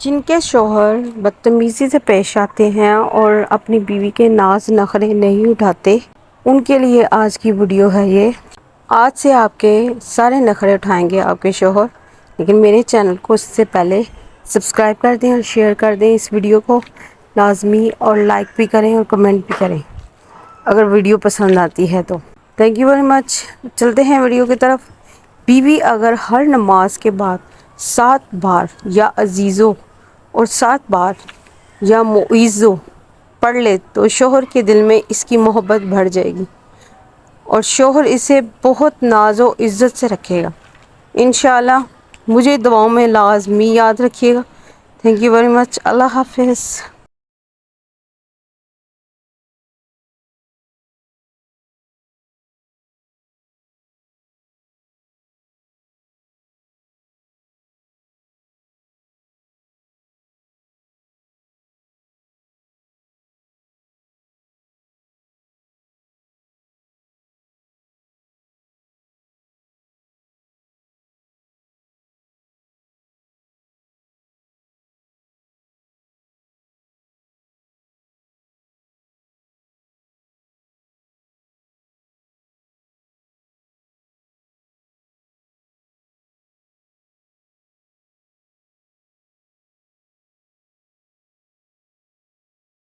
جن کے شوہر بدتمیزی سے پیش آتے ہیں اور اپنی بیوی کے ناز نخرے نہیں اٹھاتے، ان کے لیے آج کی ویڈیو ہے یہ۔ آج سے آپ کے سارے نخرے اٹھائیں گے آپ کے شوہر، لیکن میرے چینل کو اس سے پہلے سبسکرائب کر دیں اور شیئر کر دیں اس ویڈیو کو لازمی، اور لائک بھی کریں اور کمنٹ بھی کریں اگر ویڈیو پسند آتی ہے تو۔ تھینک یو ویری مچ۔ چلتے ہیں ویڈیو کی طرف۔ بیوی اگر ہر نماز کے بعد 7 بار یا عزیزو اور 7 بار یا معیزو پڑھ لے تو شوہر کے دل میں اس کی محبت بڑھ جائے گی اور شوہر اسے بہت ناز و عزت سے رکھے گا انشاءاللہ۔ مجھے دعاؤں میں لازمی یاد رکھیے گا۔ Thank you very much. اللہ حافظ۔